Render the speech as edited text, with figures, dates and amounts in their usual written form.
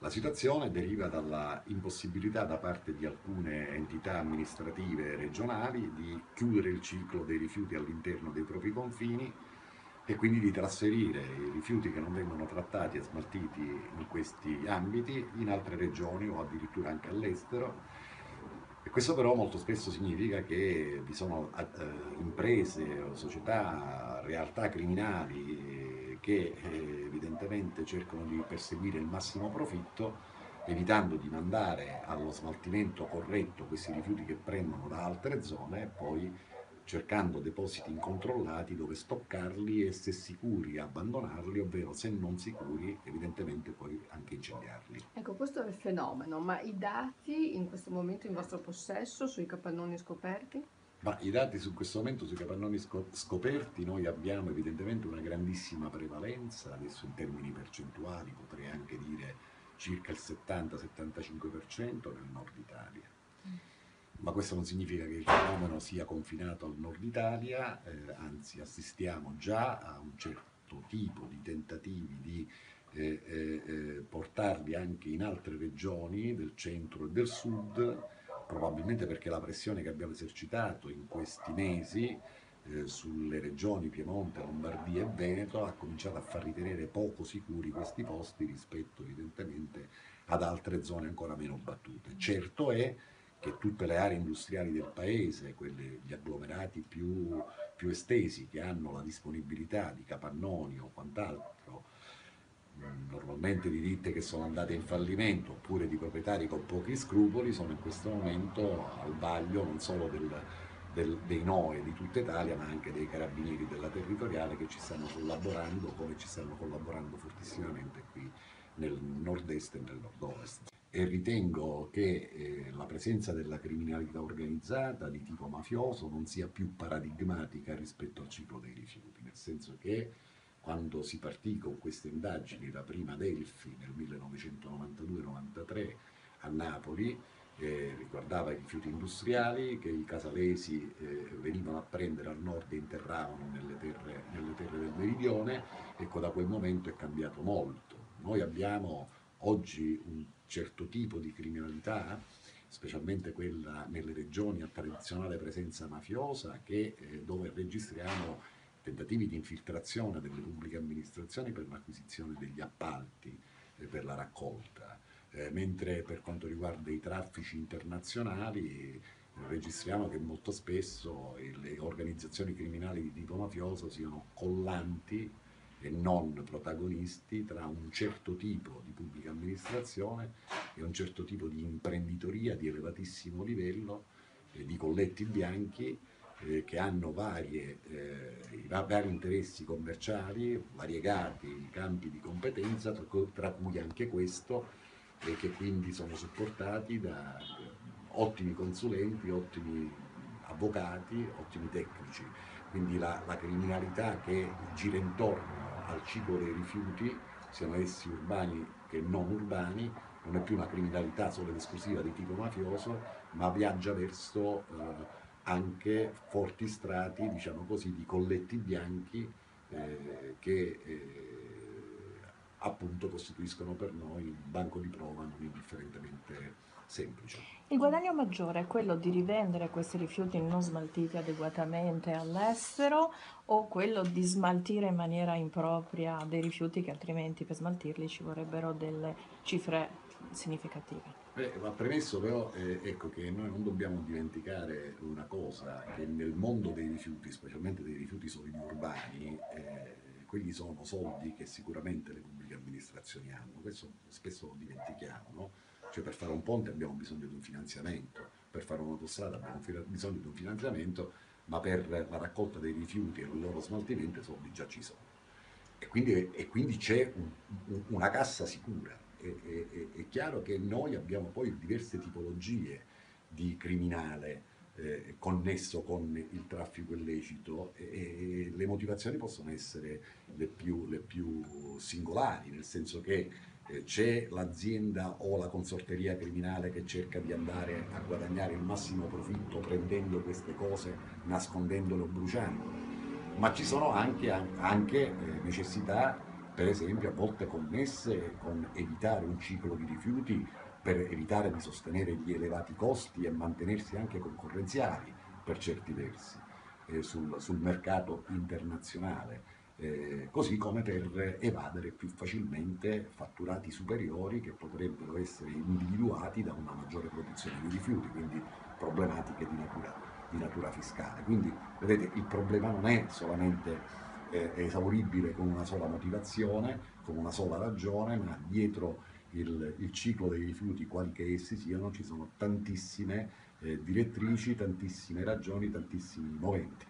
La situazione deriva dalla impossibilità da parte di alcune entità amministrative regionali di chiudere il ciclo dei rifiuti all'interno dei propri confini e quindi di trasferire i rifiuti che non vengono trattati e smaltiti in questi ambiti in altre regioni o addirittura anche all'estero. E questo però molto spesso significa che vi sono imprese o società, realtà criminali che evidentemente cercano di perseguire il massimo profitto, evitando di mandare allo smaltimento corretto questi rifiuti che prendono da altre zone e poi cercando depositi incontrollati dove stoccarli e, se sicuri, abbandonarli, ovvero se non sicuri evidentemente poi anche incendiarli. Ecco, questo è il fenomeno, ma i dati in questo momento in vostro possesso sui capannoni scoperti? Ma i dati su questo momento sui capannoni scoperti, noi abbiamo evidentemente una grandissima prevalenza, adesso in termini percentuali potrei anche dire circa il 70-75% nel nord Italia. Ma questo non significa che il fenomeno sia confinato al nord Italia, anzi assistiamo già a un certo tipo di tentativi di portarli anche in altre regioni del centro e del sud, probabilmente perché la pressione che abbiamo esercitato in questi mesi sulle regioni Piemonte, Lombardia e Veneto ha cominciato a far ritenere poco sicuri questi posti rispetto evidentemente ad altre zone ancora meno battute. Certo è che tutte le aree industriali del paese, gli agglomerati più estesi che hanno la disponibilità di capannoni o quant'altro, normalmente di ditte che sono andate in fallimento oppure di proprietari con pochi scrupoli, sono in questo momento al vaglio non solo dei NOE di tutta Italia, ma anche dei carabinieri della territoriale che ci stanno collaborando, come ci stanno collaborando fortissimamente qui nel nord-est e nel nord-ovest. E ritengo che la presenza della criminalità organizzata di tipo mafioso non sia più paradigmatica rispetto al ciclo dei rifiuti, nel senso che quando si partì con queste indagini, la prima Delfi nel 1992-93 a Napoli, riguardava i rifiuti industriali che i casalesi venivano a prendere al nord e interravano nelle terre del meridione. Ecco, da quel momento è cambiato molto. Noi abbiamo oggi un certo tipo di criminalità, specialmente quella nelle regioni a tradizionale presenza mafiosa, dove registriamo tentativi di infiltrazione delle pubbliche amministrazioni per l'acquisizione degli appalti, per la raccolta, mentre per quanto riguarda i traffici internazionali registriamo che molto spesso le organizzazioni criminali di tipo mafioso siano collanti e non protagonisti tra un certo tipo di pubblica amministrazione e un certo tipo di imprenditoria di elevatissimo livello, di colletti bianchi che hanno vari interessi commerciali, variegati campi di competenza, tra cui anche questo, e che quindi sono supportati da ottimi consulenti, ottimi avvocati, ottimi tecnici. Quindi la criminalità che gira intorno al ciclo dei rifiuti, siano essi urbani che non urbani, non è più una criminalità solo ed esclusiva di tipo mafioso, ma viaggia verso anche forti strati, diciamo così, di colletti bianchi che appunto costituiscono per noi un banco di prova non indifferentemente semplice. Il guadagno maggiore è quello di rivendere questi rifiuti non smaltiti adeguatamente all'estero o quello di smaltire in maniera impropria dei rifiuti che altrimenti per smaltirli ci vorrebbero delle cifre significative? Va premesso però ecco, che noi non dobbiamo dimenticare una cosa, che nel mondo dei rifiuti, specialmente dei rifiuti solidi urbani, quelli sono soldi che sicuramente le pubbliche amministrazioni hanno, questo spesso lo dimentichiamo, no? Cioè per fare un ponte abbiamo bisogno di un finanziamento, per fare un'autostrada abbiamo bisogno di un finanziamento, ma per la raccolta dei rifiuti e il loro smaltimento i soldi già ci sono. E quindi c'è una cassa sicura. È chiaro che noi abbiamo poi diverse tipologie di criminale connesso con il traffico illecito e le motivazioni possono essere le più singolari, nel senso che c'è l'azienda o la consorteria criminale che cerca di andare a guadagnare il massimo profitto prendendo queste cose, nascondendole o bruciandole, ma ci sono anche necessità per esempio a volte connesse con evitare un ciclo di rifiuti per evitare di sostenere gli elevati costi e mantenersi anche concorrenziali per certi versi sul mercato internazionale. Così come per evadere più facilmente fatturati superiori che potrebbero essere individuati da una maggiore produzione di rifiuti, quindi problematiche di natura fiscale. Quindi vedete, il problema non è solamente esauribile con una sola motivazione, con una sola ragione, ma dietro il ciclo dei rifiuti, quali che essi siano, ci sono tantissime direttrici, tantissime ragioni, tantissimi moventi.